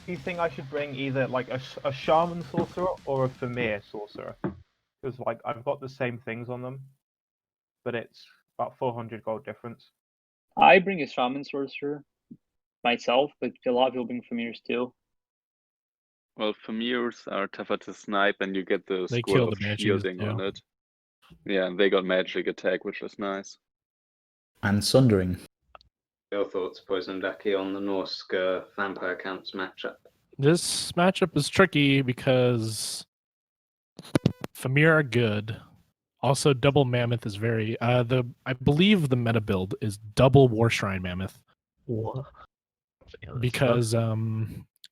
do you think I should bring either like a shaman sorcerer or a Famir sorcerer? Because like I've got the same things on them, but it's about 400 gold difference. I bring a shaman sorcerer myself, but a lot of people bring Famirs too. Well, Famirs are tougher to snipe, and you get the They score kill of the banshees, shielding yeah. on it. Yeah, and they got magic attack, which is nice. And Sundering. Your thoughts, poisonducky, on the Norsk vampire counts matchup? This matchup is tricky because Famir are good. Also, double mammoth is very I believe the meta build is double war shrine mammoth. What? Because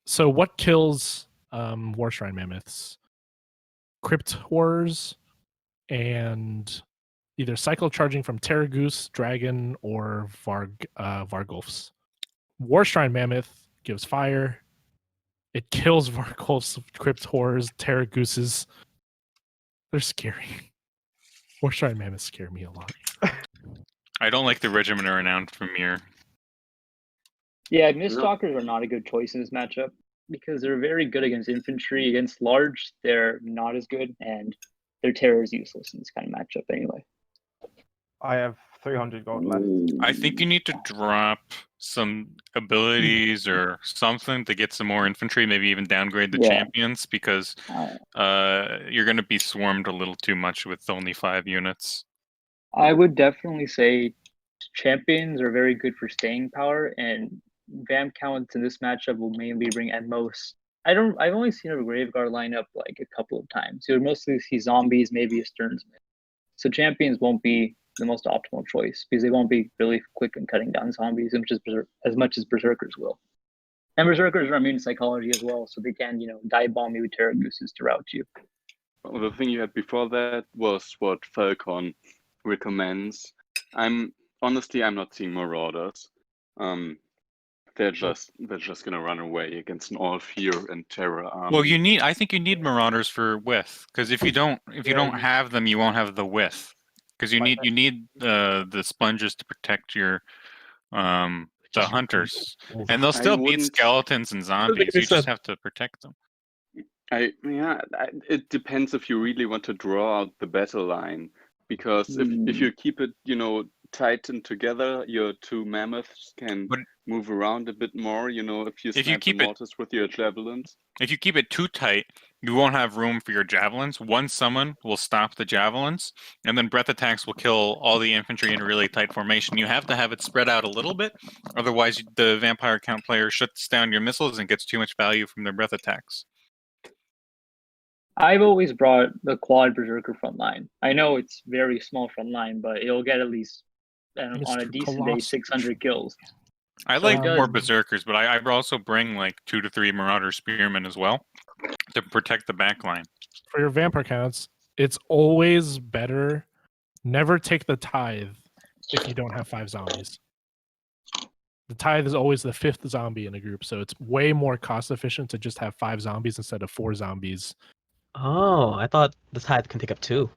so what kills war shrine mammoths? Crypt horrors and either cycle charging from Terragoose, Dragon, or Vargulfs. War shrine mammoth gives fire. It kills Vargulfs, Crypt horrors, Terragooses. They're scary. War shrine mammoths scare me a lot. I don't like the regiment renowned Famir. Yeah, Miststalkers are not a good choice in this matchup because they're very good against infantry. Against large, they're not as good, and their terror is useless in this kind of matchup anyway. I have 300 gold left. I think you need to drop some abilities or something to get some more infantry, maybe even downgrade the champions, because you're going to be swarmed a little too much with only 5 units. I would definitely say champions are very good for staying power, and vamp counts in this matchup will mainly bring at most. I've only seen a Graveguard lineup like a couple of times. You would mostly see zombies, maybe a Sternsmith. So champions won't be the most optimal choice because they won't be really quick in cutting down zombies as much as berserkers will. And berserkers are immune to psychology as well, so they can, dive bomb you with Terragooses to rout you. Well, the thing you had before that was what Falcon recommends. I'm not seeing Marauders. They're just gonna run away against an all fear and terror army. Well, I think you need Marauders for width, because if you don't have them, you won't have the width. Because you need the sponges to protect your the hunters, and they'll still beat skeletons and zombies. You just have to protect them. It depends if you really want to draw out the battle line, because if you keep it, tightened together, your 2 mammoths can move around a bit more. If you keep mortars with your javelins. If you keep it too tight, you won't have room for your javelins. One summon will stop the javelins, and then breath attacks will kill all the infantry in a really tight formation. You have to have it spread out a little bit, otherwise the vampire count player shuts down your missiles and gets too much value from their breath attacks. I've always brought the quad berserker front line. I know it's very small front line, but it'll get at least on a decent day 600 kills. I like more berserkers, but I also bring like 2 to 3 marauder spearmen as well to protect the back line. For your vampire counts, it's always better. Never take the tithe if you don't have 5 zombies. The tithe is always the 5th zombie in a group, so it's way more cost efficient to just have 5 zombies instead of 4 zombies. Oh, I thought the tithe can take up 2.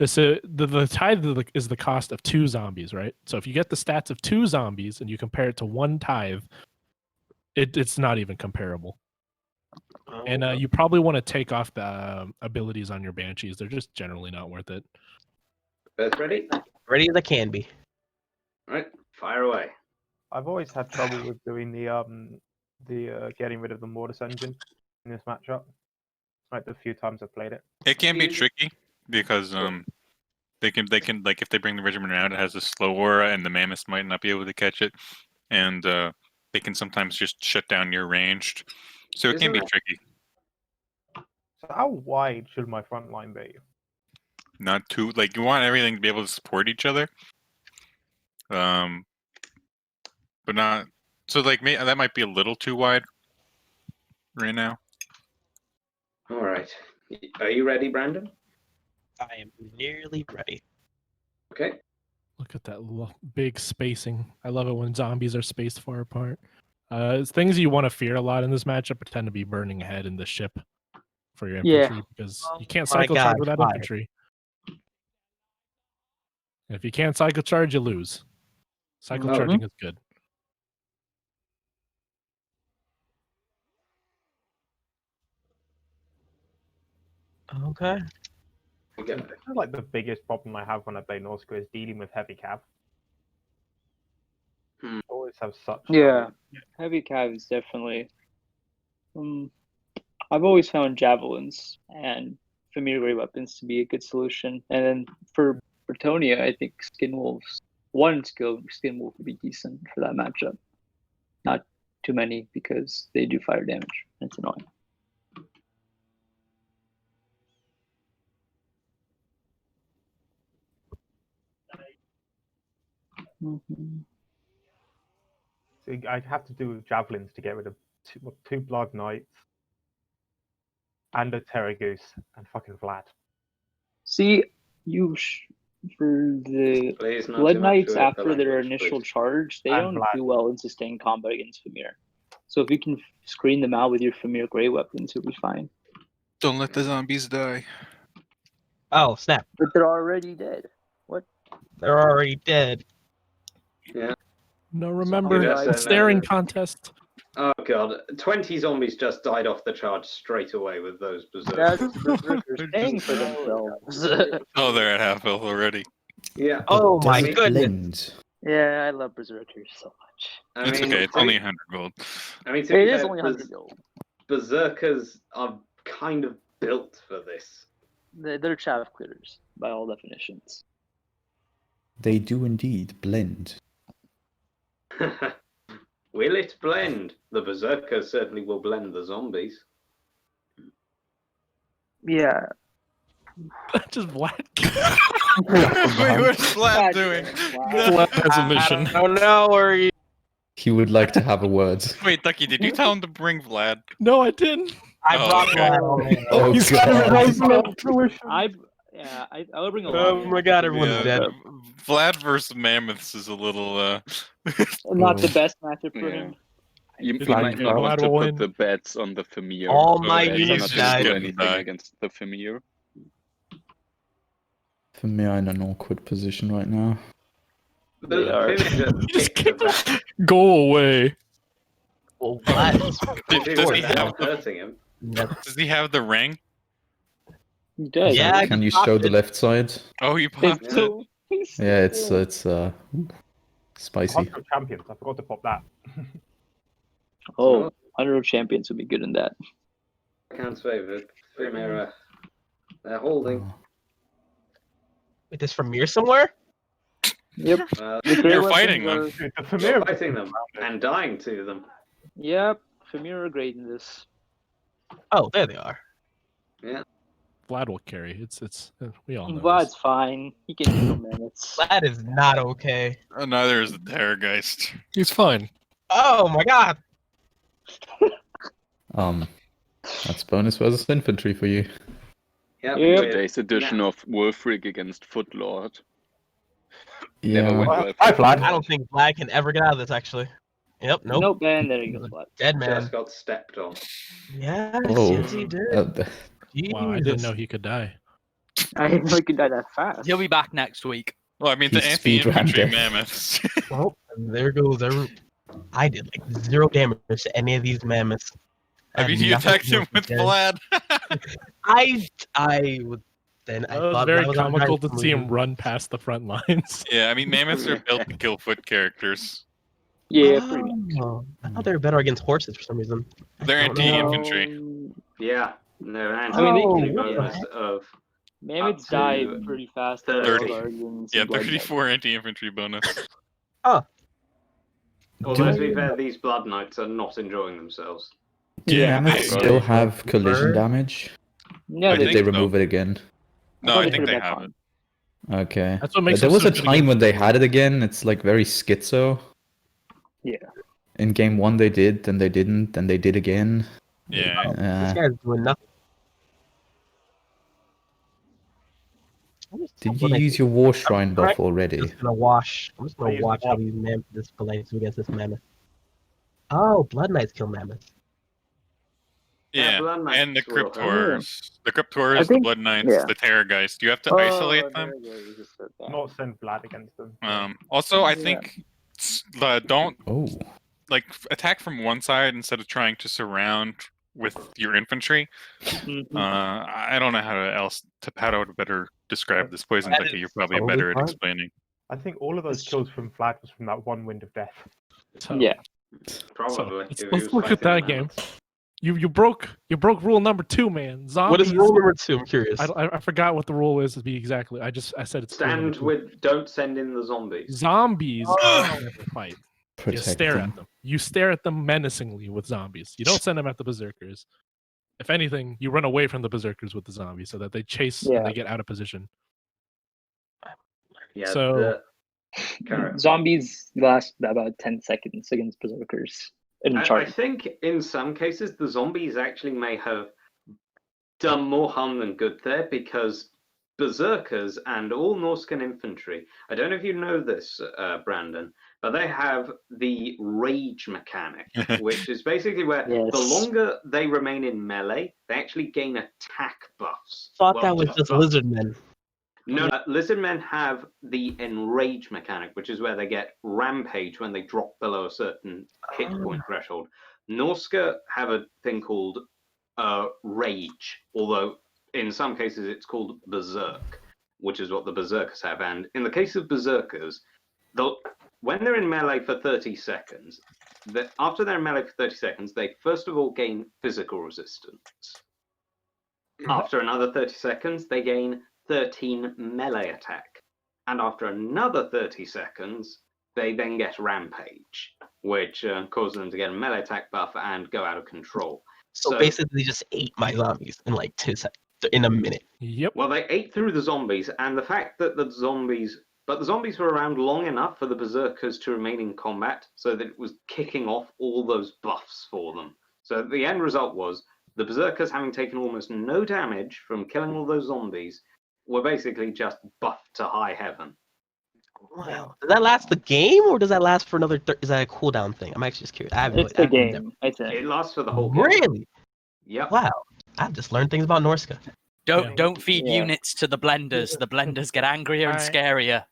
So the tithe is the cost of 2 zombies, right? So if you get the stats of 2 zombies and you compare it to 1 tithe, it's not even comparable. And you probably want to take off the abilities on your banshees. They're just generally not worth it. Both ready? Ready as I can be. All right, fire away. I've always had trouble with doing the getting rid of the Mortis engine in this matchup. Like the few times I've played it. It can be tricky because they can like if they bring the regiment out, it has a slow aura, and the mammoths might not be able to catch it, and they can sometimes just shut down your ranged. So it can be tricky. So how wide should my front line be? Not too you want everything to be able to support each other, but not so that might be a little too wide right now. All right. Are you ready, Brandon? I am nearly ready. Okay. Look at that big spacing. I love it when zombies are spaced far apart. Things you want to fear a lot in this matchup tend to be burning ahead in the ship for your infantry because you can't cycle charge without infantry. And if you can't cycle charge, you lose. Cycle charging is good. Okay. We get This is like the biggest problem I have when I play Norsca is dealing with heavy cav. Hmm. Always have such. Yeah, heavy cav is definitely. I've always found javelins and familiar grade weapons to be a good solution, and then for Bretonia, I think skin wolves. One skill skin wolf would be decent for that matchup. Not too many because they do fire damage. It's annoying. So I'd have to do javelins to get rid of two Blood Knights and a Terra Goose and fucking Vlad. See, for the Please, not Blood too much Knights with the after their language, initial please. charge, they And don't Vlad. do well in sustained combat against Famir. So if you can screen them out with your Famir Grey weapons, you'll be fine. Don't let the zombies die. Oh, snap. But they're already dead. What? They're already dead. No, remember You just the said staring that. contest. Oh god, 20 zombies just died off the charge straight away with those berserkers. That's Berserkers paying for themselves. Oh, they're at half health already. Yeah. Oh Does my it goodness. blend? Yeah, I love Berserkers so much. I It's mean, okay. It's to only be- 100 gold. I mean, to It be is fair, only 100 gold. berserkers are kind of built for this. They're chaff clearers by all definitions. They do indeed blend. Will it blend? The berserkers certainly will blend the zombies. Yeah. Just Vlad. Wait, what's Vlad doing? Vlad has a mission. I don't know where you. He would like to have a word. Wait, Ducky, did you tell him to bring Vlad? No, I didn't. I Oh, brought okay. Vlad. Oh He's got a god. replacement fruition. I'll bring a lot. Oh my god, everyone's Yeah, dead. Vlad versus Mammoths is a little. Not the Oh. best matchup for Yeah. him. You Vlad- might not Vlad want to will put win. the bets on the Famir. All my Bets are units not just gonna do gonna anything die. against the Famir. For me, I'm in an awkward position right now. They are. Just kick the back. Go away. Well, Vlad is Does he have Without the, hurting him. does he have the ring? He does. Yeah, Can you popped show the it. left side? Oh, he popped It's it. so, Yeah, it's spicy. Hunter of Champions. I forgot to pop that. Oh, Hunter of Champions would be good in that. Count's favourite. Primera. They're holding. Oh. Wait, this from here somewhere? Yep. The Grey You're weapons fighting are- them. Dude, the You're Famir fighting them and dying to them. Yep. Famir are great in this. Oh, there they are. Vlad will carry. It's we all know. Vlad's fine. He can handle minutes. That is not okay. Neither is the Terrorgeist. He's fine. Oh my god. That's bonus versus infantry for you. Yep. Yep. with- Today's edition of Wolfrig against Footlord. Yeah. Never went Well, well. hi, Vlad. I don't think Vlad can ever get out of this, actually. Yep, nope. Nope, and there he goes, Vlad. Dead man. Just got stepped on. Yes, Oh. yes, he did. Wow, I didn't Jesus. know he could die. I didn't know he could die that fast. He'll be back next week. Well, I mean, the He's speedrun anti-infantry death. mammoths. Well, and there goes every. I did like 0 damage to any of these mammoths. I mean, And you nothing attacked him was with dead. Vlad. I would. Then I It was thought very Vlad was on comical fire to see him movie. run past the front lines. Yeah, I mean, mammoths are built to kill foot characters. Yeah, pretty much. Oh, I thought they were better against horses for some reason. They're don't know. anti-infantry. Yeah. No, I anti mean, infantry they- bonus of Mammoths Up to die pretty fast. 30. Guardians Yeah, and Blood 34 anti-infantry bonus. Although, to be fair, these Blood Knights are not enjoying themselves. Do Yeah, mammoths I- still have collision Bird? damage? No, I Or they did think they so. remove it again? No, thought I they think put it they back have on. it. Okay. That's what makes There him was so a good time against- when they had it again. It's like very schizo. Yeah. In game 1 they did, then they didn't, then they did again. Yeah. This guy's doing nothing. Did you use your war shrine buff correct. already? I'm just gonna watch. I'm just I gonna used watch the how buff. these this plays against this mammoth. Oh, Blood Knights kill mammoths. Yeah, Blood Knights and the will hurt. Cryptors. The Cryptors, I the think- Blood Knights, yeah. the Terrorgeist. You have to Oh, isolate them. there you go, you just said that. Not send Vlad against them. Also, I Yeah. think don't Oh. like attack from one side instead of trying to surround with your infantry. I don't know how to better describe this poison That ducky. is You're probably totally better at fine. explaining. I think all of those kills from Vlad was from that one wind of death. So, Yeah. Probably. let's if he was look at fighting that game. mammoths. You broke rule number 2, man. Zombies. What is rule number 2? I'm curious. I forgot what the rule is to be exactly. I said it's rule number Stand 2. with. Don't send in the zombies. Zombies. Never fight. You Protect stare them. at them. You stare at them menacingly with zombies. You don't send them at the berserkers. If anything, you run away from the berserkers with the zombies so that they chase and Yeah. they get out of position. Yeah. So- Zombies last about 10 seconds against berserkers. In I charge. think in some cases the zombies actually may have done more harm than good there, because berserkers and all Norscan infantry, I don't know if you know this, Brandon, but they have the rage mechanic, which is basically where Yes. the longer they remain in melee, they actually gain attack buffs. Thought Well, that was just buffs. lizard men. No, lizard men have the enrage mechanic, which is where they get rampage when they drop below a certain hit point threshold. Norska have a thing called rage, although in some cases it's called berserk, which is what the berserkers have. And in the case of berserkers, when they're in melee for 30 seconds, after they're in melee for 30 seconds, they first of all gain physical resistance. After another 30 seconds, they gain 13 melee attack. And after another 30 seconds, they then get rampage, which causes them to get a melee attack buff and go out of control. So basically, just ate my zombies in like 2 seconds, in a minute. Yep. Well, they ate through the zombies, and the fact that the zombies were around long enough for the berserkers to remain in combat, so that it was kicking off all those buffs for them. So the end result was the berserkers, having taken almost no damage from killing all those zombies, were basically just buffed to high heaven. Wow. Does that last the game, or does that last for another? Is that a cooldown thing? I'm actually just curious. It's the game, I think. It lasts for the whole game. Really? Yep. Wow. I've just learned things about Norska. Don't feed Yeah. units to the blenders. The blenders get angrier and scarier.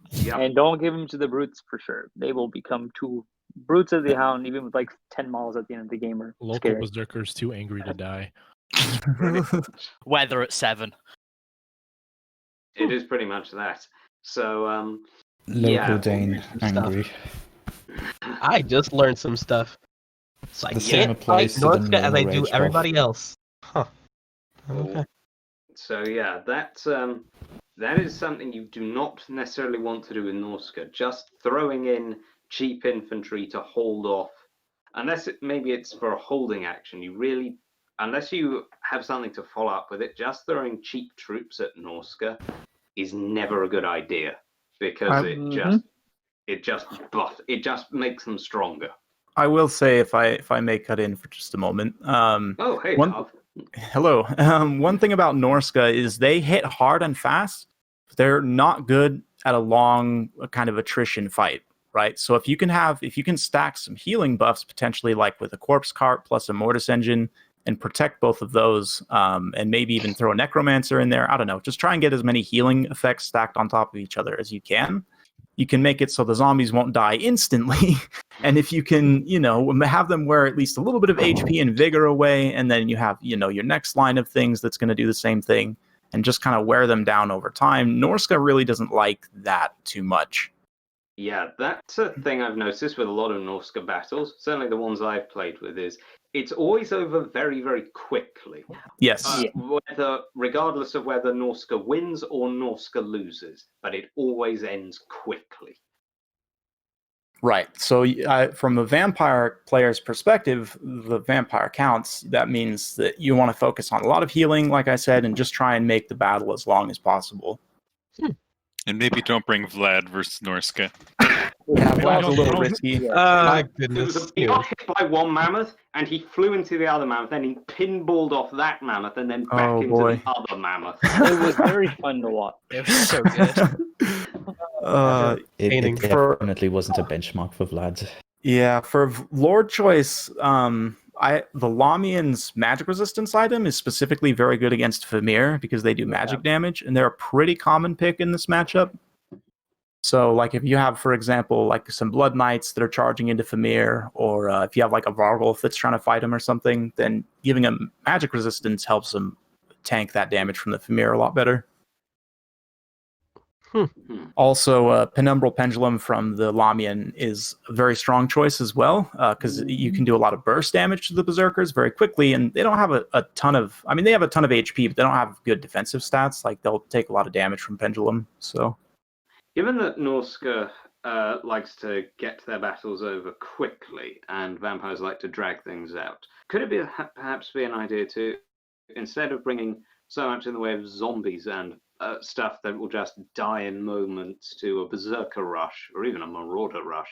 Yep. And don't give them to the brutes for sure. They will become too brutes of the hound, even with like 10 miles at the end of the game. Are Local scary. berserkers too angry to die. Weather at 7. It is pretty much that. So, Local yeah. Dane angry. I just learned some stuff. So I The same can't fight applies to the Norska as I normal do rage everybody else. Huh. Okay. So yeah, that is something you do not necessarily want to do in Norska. Just throwing in cheap infantry to hold off, unless maybe it's for a holding action. Unless you have something to follow up with it, just throwing cheap troops at Norska is never a good idea, because it just makes them stronger. I will say, if I may cut in for just a moment. Oh, hey, Dav. Hello. One thing about Norska is they hit hard and fast. They're not good at a long kind of attrition fight, right? So if you can stack some healing buffs, potentially like with a corpse cart plus a mortis engine, and protect both of those, and maybe even throw a necromancer in there. I don't know. Just try and get as many healing effects stacked on top of each other as you can. You can make it so the zombies won't die instantly. And if you can, have them wear at least a little bit of HP and vigor away, and then you have, your next line of things that's going to do the same thing, and just kind of wear them down over time. Norska really doesn't like that too much. Yeah, that's a thing I've noticed with a lot of Norska battles. Certainly the ones I've played with is it's always over very, very quickly. Yes. Regardless of whether Norska wins or Norska loses, but it always ends quickly. Right. So from a vampire player's perspective, the vampire counts. That means that you want to focus on a lot of healing, like I said, and just try and make the battle as long as possible. And maybe don't bring Vlad versus Norska. Yeah, Vlad's a little risky. My He goodness. got hit by one mammoth, and he flew into the other mammoth, then he pinballed off that mammoth, and then back into the other mammoth. It was very fun to watch. It was so good. It definitely wasn't a benchmark for Vlad. Yeah, for Lord Choice, the Lamian's magic resistance item is specifically very good against Famir because they do magic damage, and they're a pretty common pick in this matchup. So, like, if you have, for example, like some Blood Knights that are charging into Famir, or if you have like a Vargulf that's trying to fight him or something, then giving him magic resistance helps him tank that damage from the Famir a lot better. Also, Penumbral Pendulum from the Lamian is a very strong choice as well, because you can do a lot of burst damage to the Berserkers very quickly, and they don't have a ton of... I mean, they have a ton of HP, but they don't have good defensive stats. Like, they'll take a lot of damage from Pendulum, so... Given that Norska likes to get their battles over quickly, and vampires like to drag things out, could it be perhaps be an idea to, instead of bringing so much in the way of zombies and stuff that will just die in moments to a berserker rush or even a marauder rush,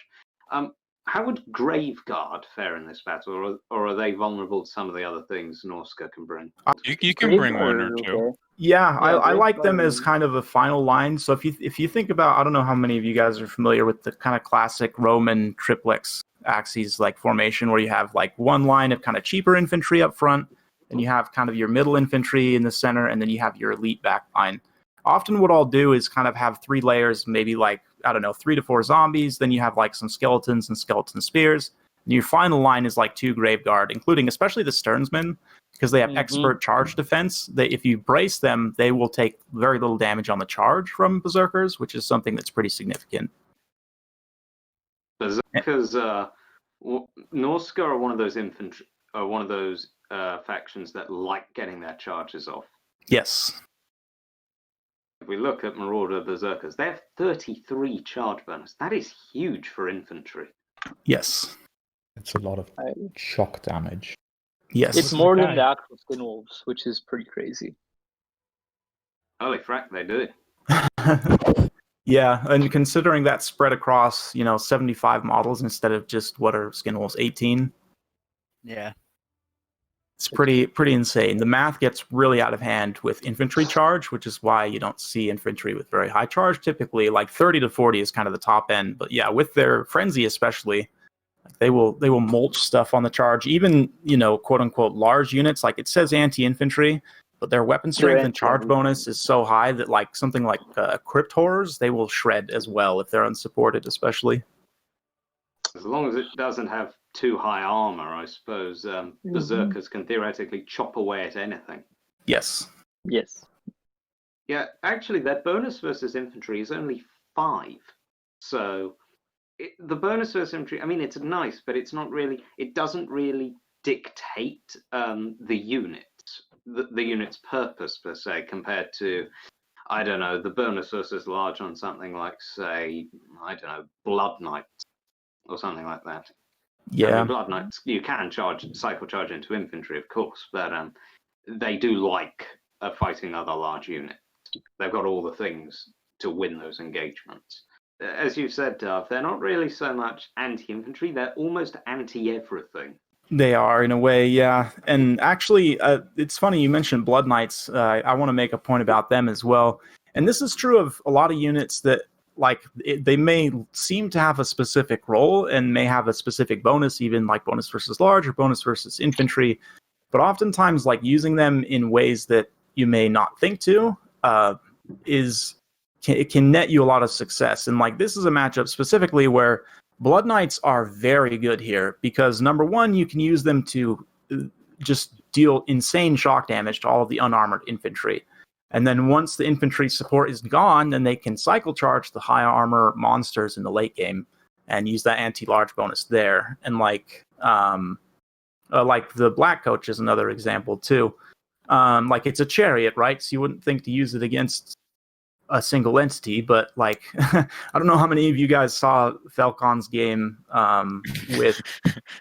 how would Graveguard fare in this battle, or are they vulnerable to some of the other things Norska can bring? You can bring one or two. Yeah, I like them as kind of a final line. So if you think about, I don't know how many of you guys are familiar with the kind of classic Roman triplex axes like formation, where you have like one line of kind of cheaper infantry up front, and you have kind of your middle infantry in the center, and then you have your elite back line. Often what I'll do is kind of have 3 layers, maybe like, I don't know, 3 to 4 zombies, then you have like some skeletons and skeleton spears. And your final line is like 2 Graveguard, including especially the Sternsmen, because they have expert charge defense. If you brace them, they will take very little damage on the charge from Berserkers, which is something that's pretty significant. Berserkers, Norska are one of those factions that like getting their charges off. Yes. If we look at Marauder Berserkers, they have 33 charge bonus. That is huge for infantry. Yes. It's a lot of shock damage. Yes. It's more than the actual Skin Wolves, which is pretty crazy. Holy frack, they do. Yeah, and considering that spread across, 75 models instead of just what are Skin Wolves, 18? Yeah. It's pretty insane. The math gets really out of hand with infantry charge, which is why you don't see infantry with very high charge. Typically, like 30 to 40 is kind of the top end. But yeah, with their frenzy especially, they will mulch stuff on the charge. Even, quote unquote large units, like it says anti-infantry, but their weapon strength and charge bonus is so high that like something like Crypt Horrors, they will shred as well if they're unsupported, especially. As long as it doesn't have too high armor, I suppose Berserkers can theoretically chop away at anything. Yes. Yes. Yeah, actually, their bonus versus infantry is only 5. So the bonus versus infantry, I mean, it's nice, but it's not really. It doesn't really dictate the unit, the unit's purpose per se, compared to, I don't know, the bonus versus large on something like, say, I don't know, Blood Knight or something like that. Yeah. I mean, Blood Knights, you can cycle charge into infantry, of course, but they do like fighting other large units. They've got all the things to win those engagements. As you said, Dav, they're not really so much anti-infantry, they're almost anti-everything. They are, in a way, yeah. And actually, it's funny you mentioned Blood Knights. I want to make a point about them as well. And this is true of a lot of units that, they may seem to have a specific role and may have a specific bonus, even like bonus versus large or bonus versus infantry. But oftentimes, like using them in ways that you may not think to, it can net you a lot of success. And like this is a matchup specifically where Blood Knights are very good here because number one, you can use them to just deal insane shock damage to all of the unarmored infantry. And then once the infantry support is gone, then they can cycle charge the high armor monsters in the late game and use that anti-large bonus there. And like the Black Coach is another example too. Like it's a chariot, right? So you wouldn't think to use it against a single entity, but like I don't know how many of you guys saw Falcon's game with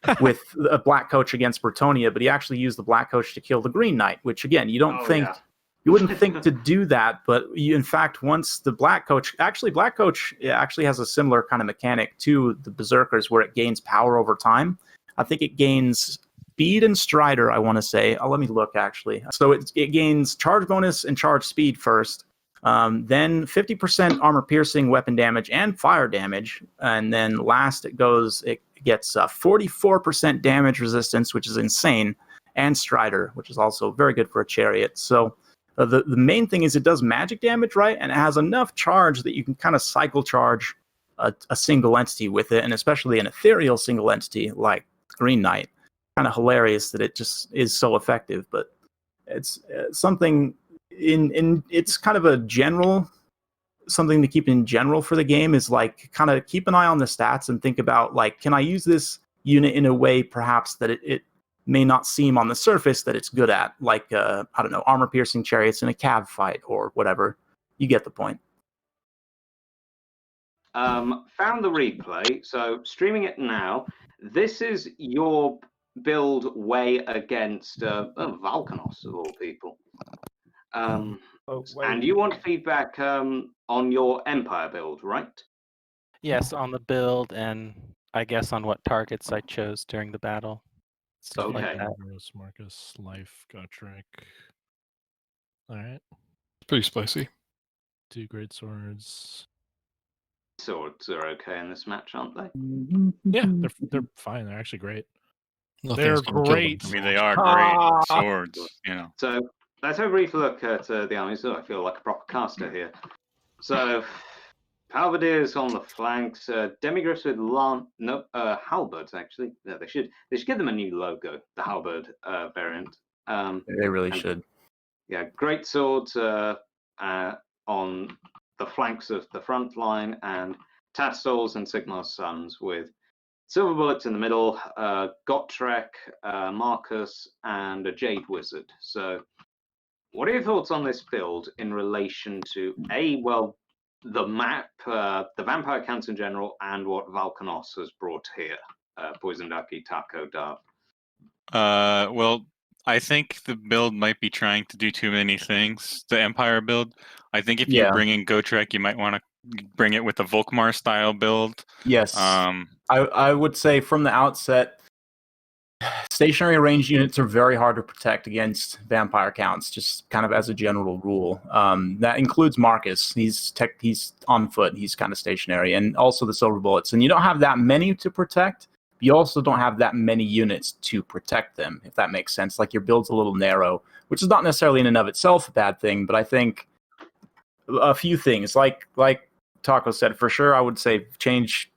a Black Coach against Bretonnia, but he actually used the Black Coach to kill the Green Knight, which again you wouldn't think to do that, but in fact, once the Black Coach actually has a similar kind of mechanic to the Berserkers where it gains power over time. I think it gains speed and strider, I want to say. Let me look actually. So it gains charge bonus and charge speed first. Then 50% armor piercing, weapon damage, and fire damage. And then last it gets 44% damage resistance, which is insane, and strider, which is also very good for a chariot. So The main thing is it does magic damage, right? And it has enough charge that you can kind of cycle charge a single entity with it, and especially an ethereal single entity like Green Knight. Kind of hilarious that it just is so effective, but it's something it's kind of a general something to keep in general for the game is like kind of keep an eye on the stats and think about like, can I use this unit in a way perhaps that it may not seem on the surface that it's good at, like I don't know, armor piercing chariots in a cav fight or whatever. You get the point. Found the replay, so streaming it now. This is your build way against Valkanos of all people. And you want feedback on your Empire build, right? Yes, on the build and I guess on what targets I chose during the battle. Stuff like Okay. that. Marcus, Life, Gotrek. Alright. Pretty spicy. 2 great swords. Swords are okay in this match, aren't they? Yeah, they're fine. They're actually great. Nothing's They're gonna kill them. great. I mean, they are great swords, you know. So let's have a brief look at the armies. So I feel like a proper caster here. So halberdiers on the flanks, demigriffs with halberds actually. No, they should give them a new logo, the halberd variant. They really should. Yeah, great swords on the flanks of the front line, and Tatstols and Sigmar's sons with silver bullets in the middle, Gotrek, Marcus, and a Jade Wizard. So what are your thoughts on this build in relation to the map, the vampire counts in general, and what Valkanos has brought here? poisonducky, Taco, Dav. Well, I think the build might be trying to do too many things. The Empire build. I think if you bring in Gotrek, you might want to bring it with the Volkmar style build. Yes. I would say from the outset, stationary range units are very hard to protect against vampire counts, just kind of as a general rule. That includes Marcus. He's on foot. He's kind of stationary. And also the silver bullets. And you don't have that many to protect. You also don't have that many units to protect them, if that makes sense. Like your build's a little narrow, which is not necessarily in and of itself a bad thing, but I think a few things, like Taco said, for sure, I would say change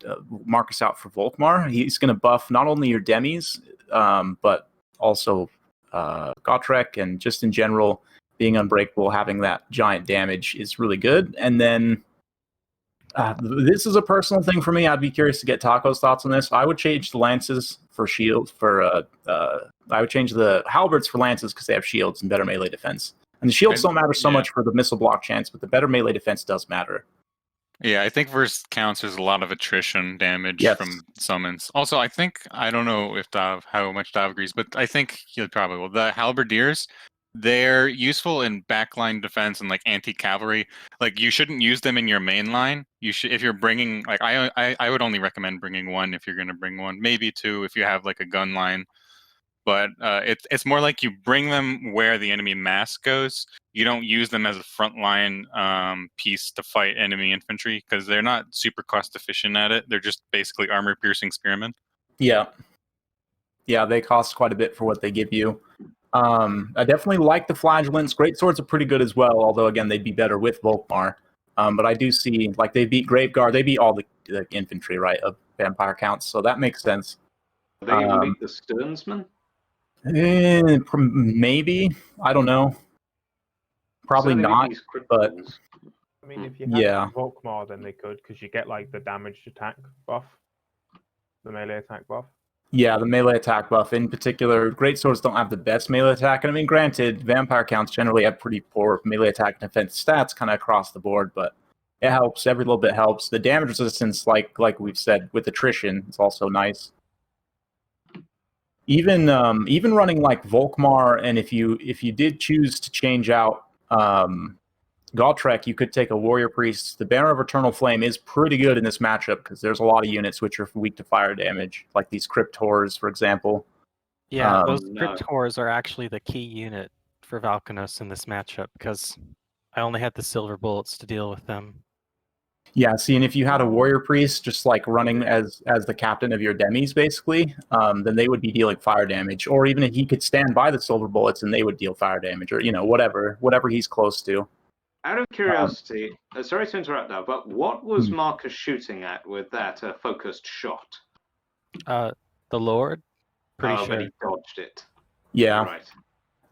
Marcus out for Volkmar. He's going to buff not only your demis, but also Gotrek, and just in general, being unbreakable, having that giant damage is really good. And then this is a personal thing for me. I'd be curious to get Taco's thoughts on this. I would change the lances for shields. I would change the halberds for lances because they have shields and better melee defense. And the shields don't matter so much for the missile block chance, but the better melee defense does matter. Yeah, I think versus counts, there's a lot of attrition damage from summons. Also, I don't know if how much Dav agrees, but I think he probably will. The halberdiers, they're useful in backline defense and like anti-cavalry. Like you shouldn't use them in your main line. You should, if you're bringing, like I would only recommend bringing one if you're going to bring one, maybe two if you have like a gun line. But it's more like you bring them where the enemy mass goes. You don't use them as a frontline piece to fight enemy infantry because they're not super cost efficient at it. They're just basically armor-piercing spearmen. Yeah, they cost quite a bit for what they give you. I definitely like the flagellants. Great swords are pretty good as well, although again they'd be better with Volkmar. But I do see like they beat Graveguard. They beat all the infantry, right, of vampire counts, so that makes sense. They even beat the Sternsman? Maybe. I don't know. Probably not. But I mean, if you had Volkmar, then they could, because you get like the damaged attack buff, the melee attack buff. Yeah, the melee attack buff in particular. Great swords don't have the best melee attack. And I mean, granted, vampire counts generally have pretty poor melee attack and defense stats kind of across the board, but it helps. Every little bit helps. The damage resistance, like we've said, with attrition, is also nice. Even running like Volkmar, and if you did choose to change out Gotrek, you could take a Warrior Priest. The Banner of Eternal Flame is pretty good in this matchup because there's a lot of units which are weak to fire damage, like these Crypt Horrors, for example. Yeah, those Crypt Horrors are actually the key unit for Valkanos in this matchup because I only had the silver bullets to deal with them. Yeah, see, and if you had a warrior priest just like running as the captain of your demis, basically, then they would be dealing fire damage. Or even if he could stand by the silver bullets and they would deal fire damage, or whatever he's close to. Out of curiosity, sorry to interrupt now, but what was Marcus shooting at with that focused shot? The Lord. Pretty But sure. he dodged it. Yeah. Right.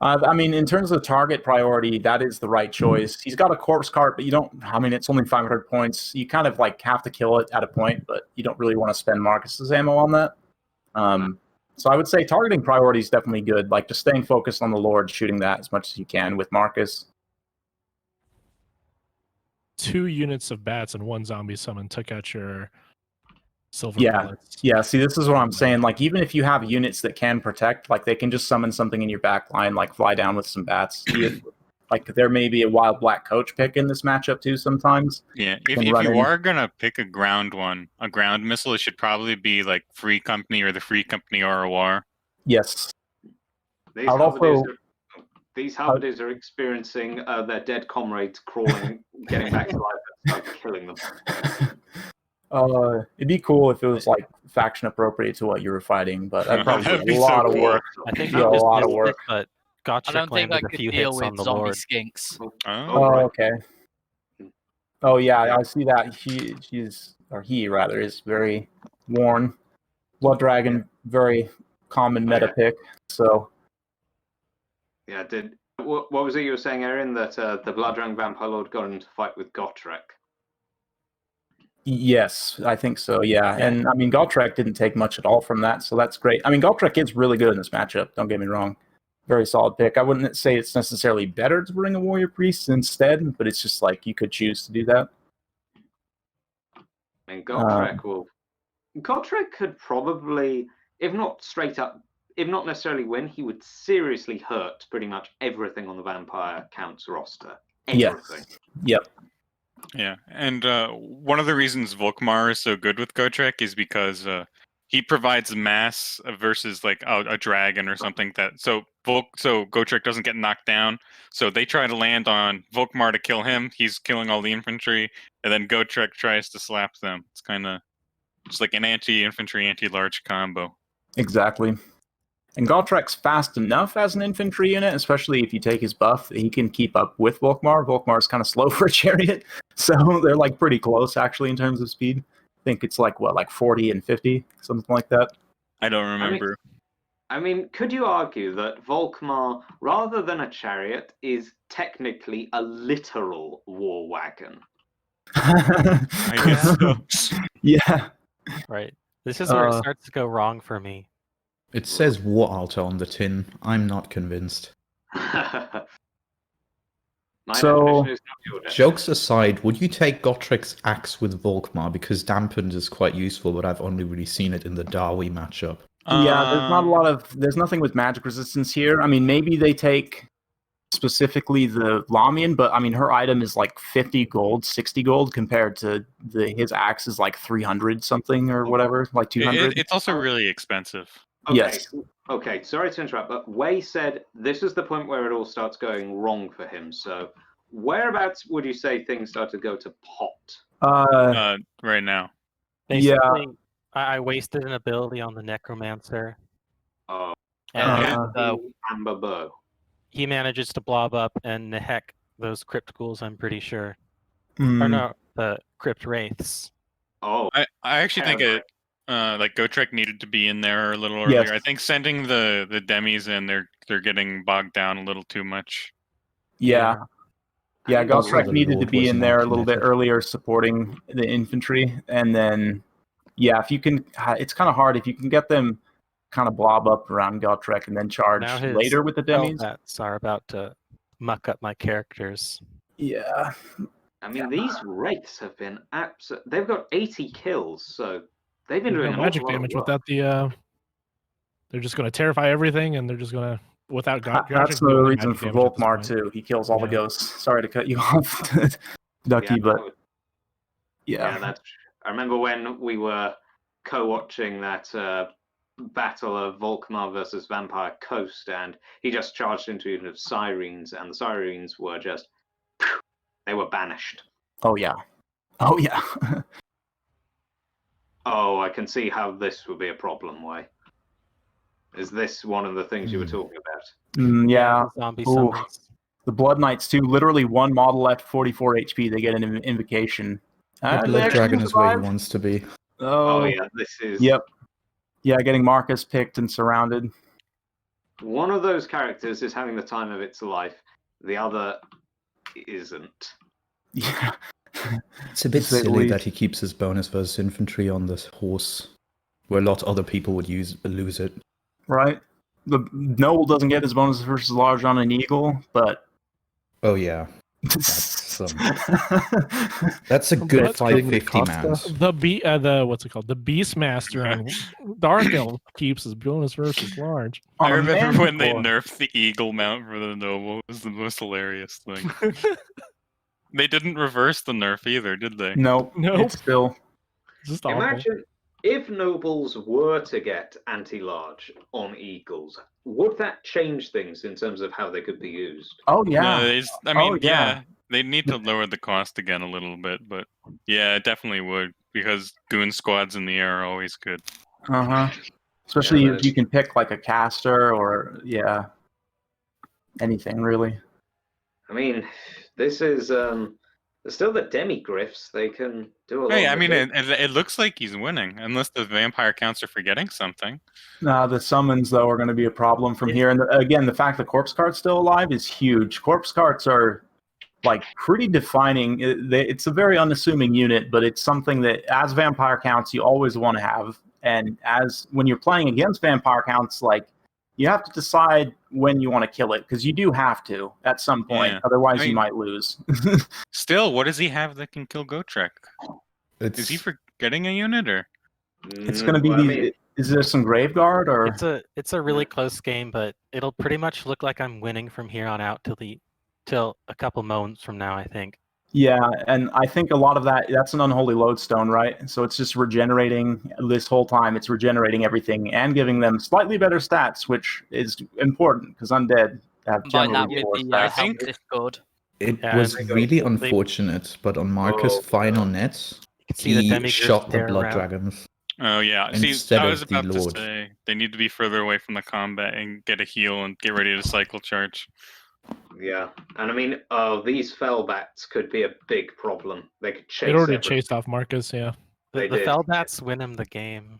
I mean, in terms of target priority, that is the right choice. He's got a corpse cart, but you don't. I mean, it's only 500 points. You kind of like have to kill it at a point, but you don't really want to spend Marcus's ammo on that. So I would say targeting priority is definitely good. Like just staying focused on the Lord, shooting that as much as you can with Marcus. 2 units of bats and 1 zombie summon took out your silver bullets. Yeah, see, this is what I'm saying. Like, even if you have units that can protect, like, they can just summon something in your back line, like, fly down with some bats. Like, there may be a wild black coach pick in this matchup, too, sometimes. Yeah, if you are going to pick a ground one, a ground missile, it should probably be, like, Free Company or the Free Company ROR. Yes. These halberdiers are experiencing their dead comrades crawling, getting back to life, and start killing them. It'd be cool if it was like faction appropriate to what you were fighting, but that'd probably be a lot of work. I think a lot of work. But I don't think I could deal with zombie skinks. Oh, okay. Oh yeah, I see that. He rather is very worn. Blood Dragon, very common meta pick. So. Yeah, what was it you were saying, Aaron? That the Blood Dragon Vampire Lord got into fight with Gotrek. Yes, I think so, yeah. And, I mean, Gotrek didn't take much at all from that, so that's great. I mean, Gotrek is really good in this matchup, don't get me wrong. Very solid pick. I wouldn't say it's necessarily better to bring a Warrior Priest instead, but it's just like you could choose to do that. And Gotrek Gotrek could probably, if not necessarily win, he would seriously hurt pretty much everything on the Vampire Count's roster. Everything. Yes. Yep. Yeah, and one of the reasons Volkmar is so good with Gotrek is because he provides mass versus like a dragon or something so Gotrek doesn't get knocked down. So they try to land on Volkmar to kill him. He's killing all the infantry, and then Gotrek tries to slap them. It's kind of just like an anti-infantry, anti-large combo. Exactly. And Gottrek's fast enough as an infantry unit, especially if you take his buff, he can keep up with Volkmar. Volkmar's kind of slow for a chariot, so they're like pretty close actually in terms of speed. I think it's like 40 and 50, something like that. I don't remember. I mean, could you argue that Volkmar, rather than a chariot, is technically a literal war wagon? I guess so. Yeah. Right. This is where it starts to go wrong for me. It says War Altar on the tin. I'm not convinced. Jokes aside, would you take Gottrek's axe with Volkmar? Because Dampened is quite useful, but I've only really seen it in the Darwi matchup. Yeah, there's nothing with magic resistance here. I mean, maybe they take specifically the Lamian, but I mean, her item is like 50 gold, 60 gold compared to his axe is like 300 something or whatever, like 200. It's also really expensive. Okay. Yes. Okay, sorry to interrupt, but Wei said this is the point where it all starts going wrong for him. So, whereabouts would you say things start to go to pot? Right now. Basically, I wasted an ability on the Necromancer. Oh. And the Amber Bow. He manages to blob up and heck those Crypt Ghouls, I'm pretty sure. Mm. Or no, the Crypt Wraiths. Oh. I actually think Gotrek needed to be in there a little earlier. Yes. I think sending the demis in, they're getting bogged down a little too much. Yeah. Yeah, Gotrek the needed to Lord be in wasn't there a little bit connected. earlier supporting the infantry. And then, yeah, if you can, it's kind of hard. If you can get them kind of blob up around Gotrek and then charge Now his later with the demis. Hellbats are about to muck up my characters. Yeah. I mean, these Wraiths have been they've got 80 kills, so they've been doing no magic an awful lot damage of work. without the. They're just going to terrify everything, and they're just going to without. That's the reason for Volkmar too. He kills all the ghosts. Sorry to cut you off, Ducky, but that's. I remember when we were co-watching that battle of Volkmar versus Vampire Coast, and he just charged into a unit of Sirens, and the Sirens were just they were banished. Oh yeah, Oh yeah. Oh, I can see how this would be a problem. Why? Is this one of the things you were talking about? Yeah. The zombie Ooh. summons. The Blood Knights too. Literally one model at 44 HP, they get an invocation. The They Blood actually Dragon is where he survive. wants to be. Oh Oh yeah, this is. Yep. Yeah, getting Marcus picked and surrounded. One of those characters is having the time of its life. The other isn't. Yeah. It's a bit Say the silly least. that he keeps his bonus versus infantry on this horse, where a lot of other people would lose it. Right. The Noble doesn't get his bonus versus large on an eagle, but Oh yeah, that's a good What's 550 man. The what's it called? The Beastmaster on Dark Elf keeps his bonus versus large. I remember when they nerfed the eagle mount for the noble. It was the most hilarious thing. They didn't reverse the nerf either, did they? Nope. It's still just awful. Imagine if nobles were to get anti-large on eagles, would that change things in terms of how they could be used? Oh yeah. No, I mean, yeah, they need to lower the cost again a little bit, but yeah, it definitely would because goon squads in the air are always good. Especially Yeah, if you can pick like a caster or anything really. I mean, this is still the demi-griffs. They can do a lot. Hey, of I mean, it. it looks like he's winning, unless the vampire counts are forgetting something. The summons though are going to be a problem from here, and again, the fact the corpse cart's still alive is huge. Corpse carts are like pretty defining. It's a very unassuming unit, but it's something that as vampire counts you always want to have, and as when you're playing against vampire counts, like you have to decide when you want to kill it because you do have to at some point, Yeah. otherwise I mean, you might lose. Still, what does he have that can kill Gotrek? Is he forgetting a unit or? It's going to be is there some Graveguard or? It's a really close game, but it'll pretty much look like I'm winning from here on out till a couple moments from now, I think. Yeah, and I think a lot of that's an unholy lodestone, right? So it's just regenerating this whole time. It's regenerating everything and giving them slightly better stats, which is important because undead have Combine that generally with poor the stats. help Discord. It Yeah, was and really they- unfortunate, but on Marcus' final nets, see the he demigriffs shot the tear Blood around. Dragons. Oh yeah, see, Instead I was of the about to Lord. say they need to be further away from the combat and get a heal and get ready to cycle charge. Yeah, and I mean, these fellbats could be a big problem. They could chase. It already everything. chased off Marcus, yeah. They The did. Fellbats win him the game.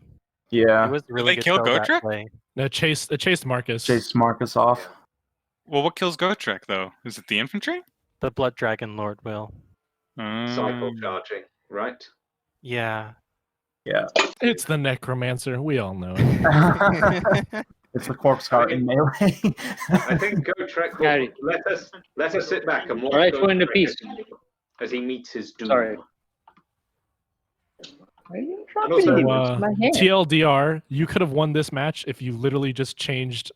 Yeah. It was Did really they good kill Fellbat Gotrek? play. No, it chased Marcus. Chase Marcus off. Well, what kills Gotrek though? Is it the infantry? The Blood Dragon Lord will. Cycle charging, right? Yeah. Yeah. It's the Necromancer. We all know it. It's the corpse cart in melee. I think Gotrek will let us sit back and watch. All right, point of Gotrek peace. as he meets his doom. Sorry. And also, So, TLDR, you could have won this match if you literally just changed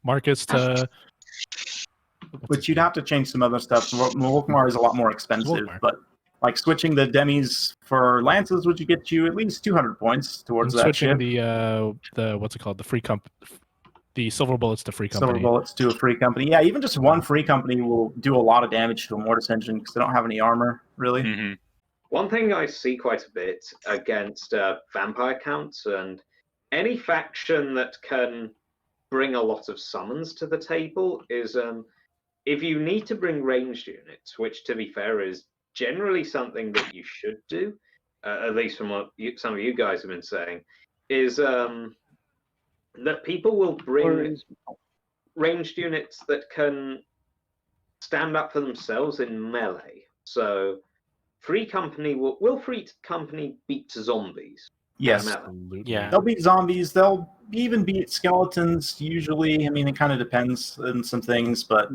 Marcus to. But you'd have to change some other stuff. Wolfmar is a lot more expensive, but like switching the demis for lances would get you at least 200 points towards and that switching ship. the what's it called, the silver bullets to free company. Silver bullets to a free company. Yeah, even just one free company will do a lot of damage to a mortis engine because they don't have any armor really. Mm-hmm. one thing I see quite a bit against vampire counts and any faction that can bring a lot of summons to the table is if you need to bring ranged units, which to be fair is generally something that you should do, at least from what some of you guys have been saying, is that people will bring ranged units that can stand up for themselves in melee. So free company will free company beat zombies? Yes. Yeah. They'll beat zombies. They'll even beat skeletons usually. I mean, it kind of depends on some things, but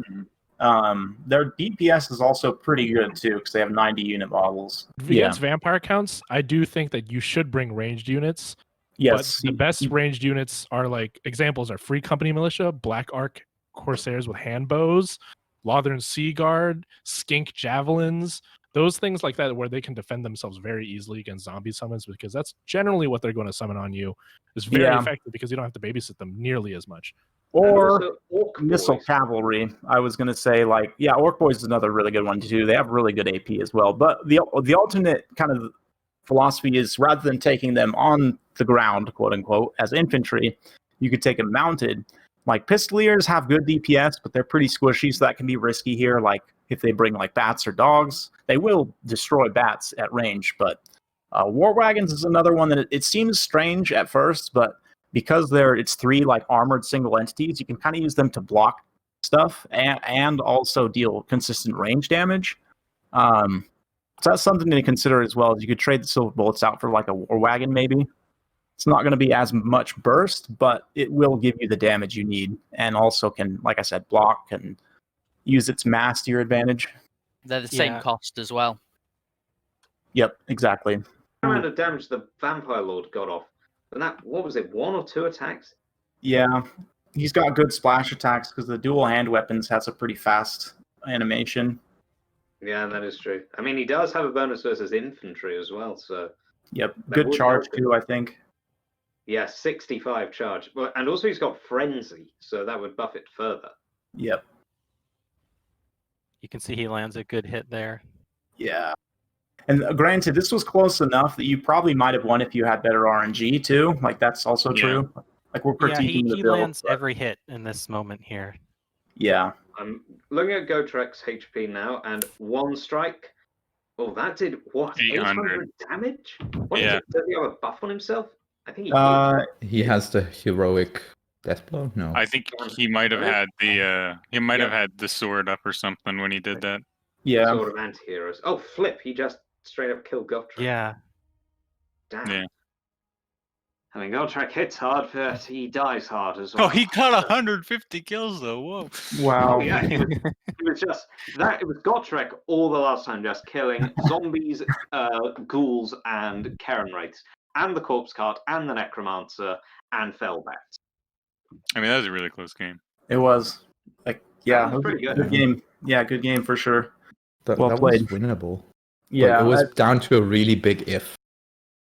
their DPS is also pretty good too because they have 90 unit models. Against vampire counts, I do think that you should bring ranged units. Yes. But the best ranged units are like examples are Free Company Militia, Black Ark Corsairs with hand bows, Lothern Sea Guard, Skink Javelins, those things like that where they can defend themselves very easily against zombie summons because that's generally what they're going to summon on you. Is very effective because you don't have to babysit them nearly as much. Or also Orc Missile Boys. Cavalry. I was going to say, like, yeah, Orc Boys is another really good one too. They have really good AP as well. But the alternate kind of philosophy is rather than taking them on the ground, quote unquote, as infantry, you could take them mounted. Like Pistoliers have good DPS, but they're pretty squishy, so that can be risky here. Like if they bring like bats or dogs, they will destroy bats at range. But War Wagons is another one that it seems strange at first, but because it's 3 like armored single entities, you can kind of use them to block stuff and also deal consistent range damage. So that's something to consider as well. As you could trade the silver bullets out for like a War Wagon, maybe. It's not going to be as much burst, but it will give you the damage you need, and also can, like I said, block and use its mass to your advantage. They're the same cost as well. Yep, exactly. The amount of damage the Vampire Lord got off. And that, what was it, 1 or 2 attacks? Yeah, he's got good splash attacks because the dual hand weapons has a pretty fast animation. Yeah, that is true. I mean, he does have a bonus versus infantry as well, so... Yep, good charge too, I think. Yeah, 65 charge. And also he's got Frenzy, so that would buff it further. Yep. You can see he lands a good hit there. Yeah. And granted, this was close enough that you probably might have won if you had better RNG too. Like, that's also true. Like, we're critiquing the he build. lands every hit in this moment here. Yeah. I'm looking at Gotrek's HP now, and 1 strike. Oh, that did, what, 800 damage? What is it? Does he have a buff on himself? I think he has the heroic death blow. No, I think he might have had the had the sword up or something when he did that. Yeah. Sort of anti-heroes. Oh, flip! He just straight up killed Gotrek. Yeah. Damn. Yeah. I mean, Gotrek hits hard, but he dies hard as well. Oh, he got 150 kills though. Whoa. Wow. Oh, yeah, it was just that. It was Gotrek all the last time, just killing zombies, ghouls, and Karen wraiths, and the corpse cart, and the necromancer, and fellbats. I mean, that was a really close game. It was. Like, yeah, That was pretty good. Good game. Yeah, good game for sure. that Well was played. winnable. Yeah. But it was down to a really big if.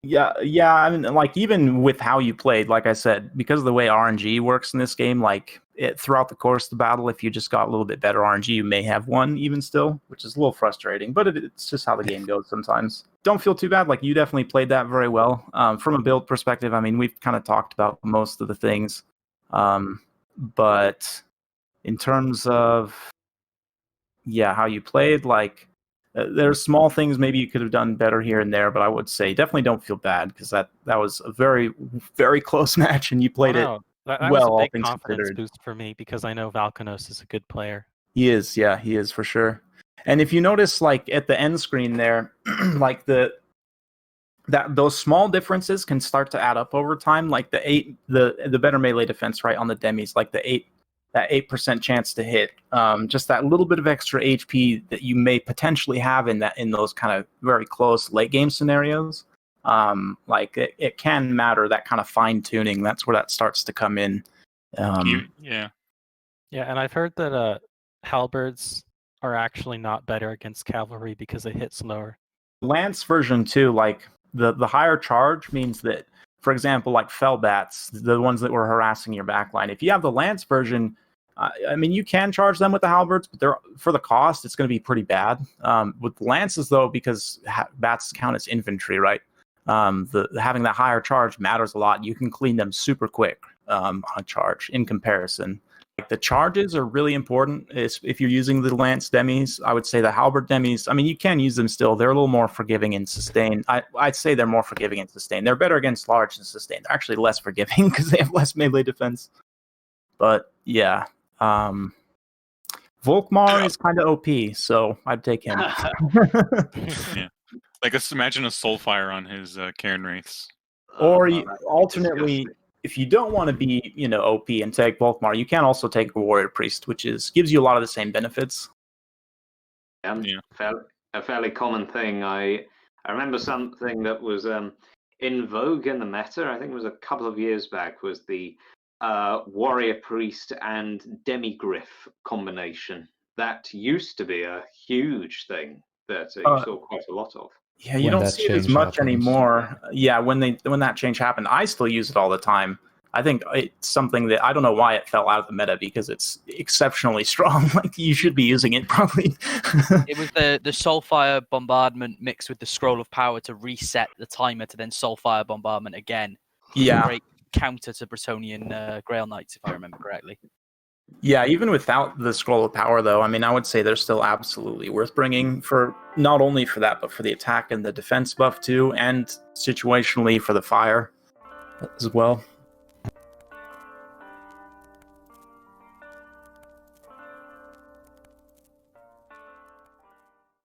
Yeah. I mean, like, even with how you played, like I said, because of the way RNG works in this game, like, throughout the course of the battle, if you just got a little bit better RNG, you may have won even still, which is a little frustrating, but it's just how the game goes sometimes. Don't feel too bad. Like, you definitely played that very well. From a build perspective, I mean, we've kind of talked about most of the things. But in terms of, how you played, like, there's small things maybe you could have done better here and there, but I would say definitely don't feel bad because that was a very, very close match, and you played it that well, was a all big things confidence considered. boost for me because I know Valkanos is a good player. He is for sure. And if you notice, like, at the end screen there, like those small differences can start to add up over time. Like the better melee defense, right, on the demis, like that 8% chance to hit, just that little bit of extra HP that you may potentially have in those kind of very close late game scenarios. Like it can matter, that kind of fine tuning. That's where that starts to come in. Yeah, and I've heard that halberds are actually not better against cavalry because they hit slower. Lance version too, like the higher charge means that, for example, like fellbats, the ones that were harassing your backline, if you have the Lance version, I mean, you can charge them with the halberds, but for the cost, it's going to be pretty bad. With lances, though, because bats count as infantry, right? Having that higher charge matters a lot. You can clean them super quick on charge in comparison. Like, the charges are really important. If you're using the lance demis, I would say the halberd demis, I mean, you can use them still. They're a little more forgiving in sustain. I'd say they're more forgiving in sustain. They're better against large and sustain. They're actually less forgiving because they have less melee defense. But yeah, Volkmar is kind of OP, so I'd take him. Yeah. Like, let's imagine a Soulfire on his Cairn Wraiths. Or alternately, if you don't want to be, OP and take Volkmar, you can also take a Warrior Priest, which gives you a lot of the same benefits. A fairly common thing. I remember something that was in vogue in the meta, I think it was a couple of years back, was the Warrior Priest and Demigriff combination. That used to be a huge thing that you saw quite a lot of. Yeah, you don't see it as much anymore. Yeah, when that change happened, I still use it all the time. I think it's something that I don't know why it fell out of the meta because it's exceptionally strong. Like you should be using it probably. It was the Soulfire Bombardment mixed with the Scroll of Power to reset the timer to then Soulfire Bombardment again. Yeah. Great counter to Bretonian Grail Knights, if I remember correctly. Yeah, even without the Scroll of Power, though, I mean, I would say they're still absolutely worth bringing for not only for that, but for the attack and the defense buff too, and situationally for the fire as well.